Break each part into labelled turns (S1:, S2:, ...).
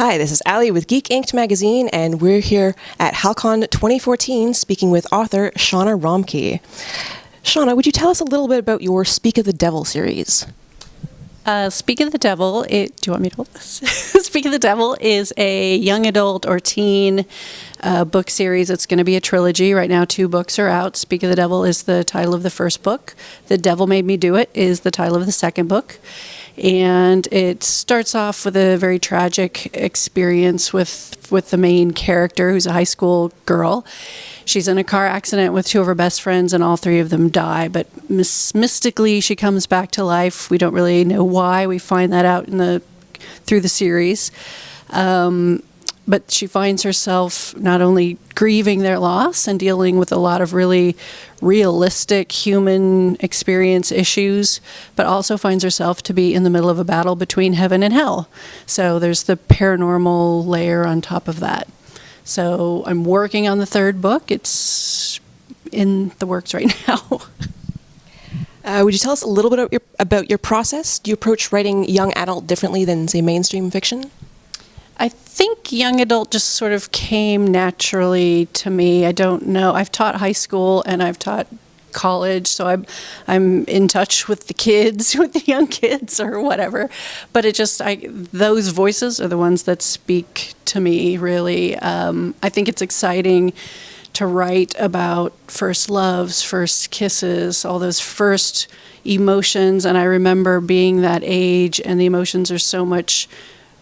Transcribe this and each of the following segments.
S1: Hi, this is Ali with Geek Inked magazine, and we're here at Hal-Con 2014 speaking with author Shawna Romkey. Shawna, would you tell us a little bit about your Speak of the Devil series?
S2: Speak of the Devil, do you want me to hold this? Speak of the Devil is a young adult or teen book series. It's going to be a trilogy. Right now, 2 books are out. Speak of the Devil is the title of the first book. The Devil Made Me Do It is the title of the second book. And it starts off with a very tragic experience with the main character, who's a high school girl. She's in a car accident with 2 of her best friends, and all 3 of them die. But mystically, she comes back to life. We don't really know why. We find that out through the series. But she finds herself not only grieving their loss and dealing with a lot of really realistic human experience issues, but also finds herself to be in the middle of a battle between heaven and hell. So there's the paranormal layer on top of that. So I'm working on the 3rd book. It's in the works right now.
S1: Would you tell us a little bit about your process? Do you approach writing young adult differently than, say, mainstream fiction?
S2: I think young adult just sort of came naturally to me. I don't know. I've taught high school and I've taught college, so I'm in touch with the kids, with the young kids or whatever. But those voices are the ones that speak to me, really. I think it's exciting to write about first loves, first kisses, all those first emotions. And I remember being that age, and the emotions are so much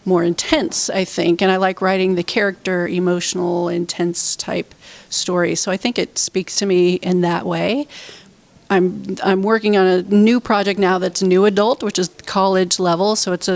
S2: more intense, I think, and I like writing the character emotional, intense type stories. So I think it speaks to me in that way. I'm working on a new project now that's new adult, which is college level. So it's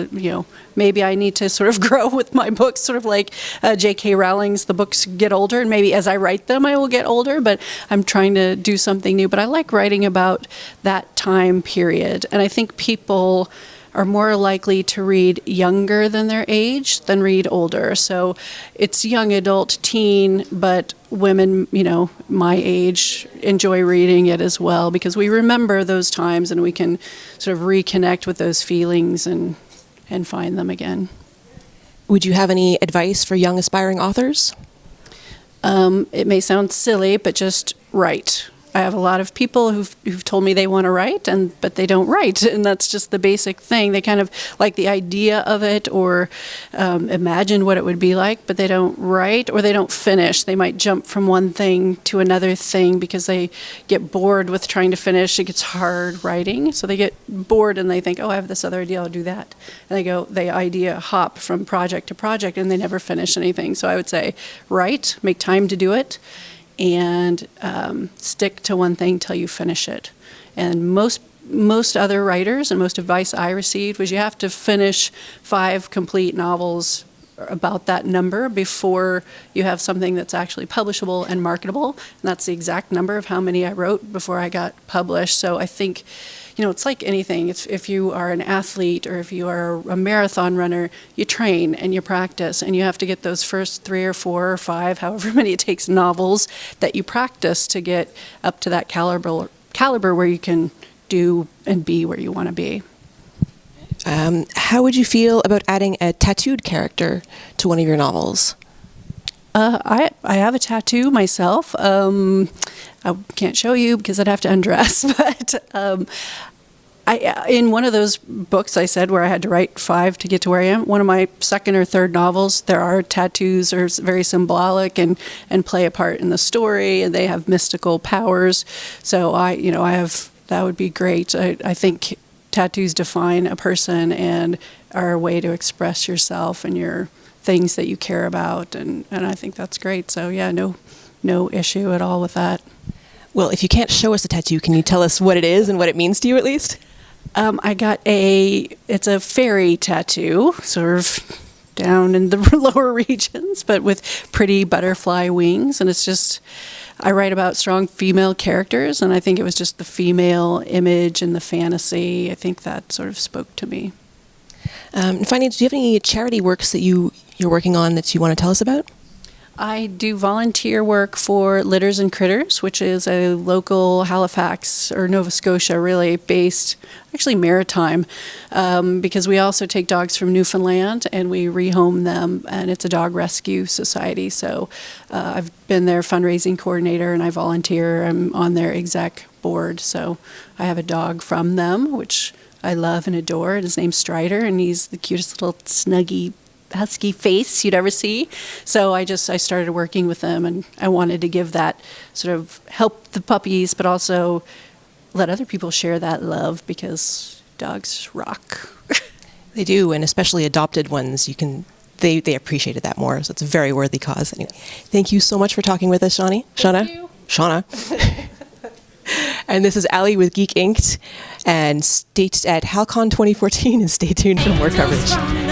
S2: maybe I need to sort of grow with my books, sort of like J.K. Rowling's. The books get older, and maybe as I write them, I will get older. But I'm trying to do something new. But I like writing about that time period, and I think people are more likely to read younger than their age than read older. So it's young adult, teen, but women, my age, enjoy reading it as well, because we remember those times and we can sort of reconnect with those feelings and find them again.
S1: Would you have any advice for young aspiring authors?
S2: It may sound silly, but just write. I have a lot of people who've told me they want to write, but they don't write, and that's just the basic thing. They kind of like the idea of it or imagine what it would be like, but they don't write or they don't finish. They might jump from one thing to another thing because they get bored with trying to finish. It gets hard writing, so they get bored and they think, oh, I have this other idea, I'll do that. And they idea hop from project to project, and they never finish anything. So I would say write, make time to do it, and stick to one thing till you finish it. And most other writers, and most advice I received, was you have to finish 5 complete novels, about that number, before you have something that's actually publishable and marketable. And that's the exact number of how many I wrote before I got published. So I think, it's like anything. If you are an athlete or if you are a marathon runner, you train and you practice, and you have to get those first 3 or 4 or 5, however many it takes, novels that you practice to get up to that caliber where you can do and be where you want to be.
S1: How would you feel about adding a tattooed character to one of your novels?
S2: I have a tattoo myself. I can't show you because I'd have to undress, but in one of those books I said where I had to write 5 to get to where I am, one of my 2nd or 3rd novels, there are tattoos that are very symbolic and play a part in the story, and they have mystical powers. So that would be great. I think tattoos define a person and are a way to express yourself and your things that you care about, and I think that's great. So yeah, no issue at all with that.
S1: Well, if you can't show us the tattoo, can you tell us what it is and what it means to you at least?
S2: I got it's a fairy tattoo, sort of down in the lower regions, but with pretty butterfly wings, and it's just, I write about strong female characters, and I think it was just the female image and the fantasy. I think that sort of spoke to me.
S1: And finally, do you have any charity works that you're working on that you want to tell us about?
S2: I do volunteer work for Litters and Critters, which is a local Halifax or Nova Scotia really based, actually maritime, because we also take dogs from Newfoundland and we rehome them, and it's a dog rescue society. So I've been their fundraising coordinator and I volunteer. I'm on their exec board, so I have a dog from them, which I love and adore. His name's Strider, and he's the cutest little snuggy husky face you'd ever see. So I started working with them, and I wanted to give that sort of help the puppies, but also let other people share that love, because dogs rock.
S1: They do, and especially adopted ones, they appreciated that more, so it's a very worthy cause. Anyway, thank you so much for talking with us, Shawna. Shawna. And this is Ali with Geek Inked, and stay at Hal-Con 2014 and stay tuned for more coverage.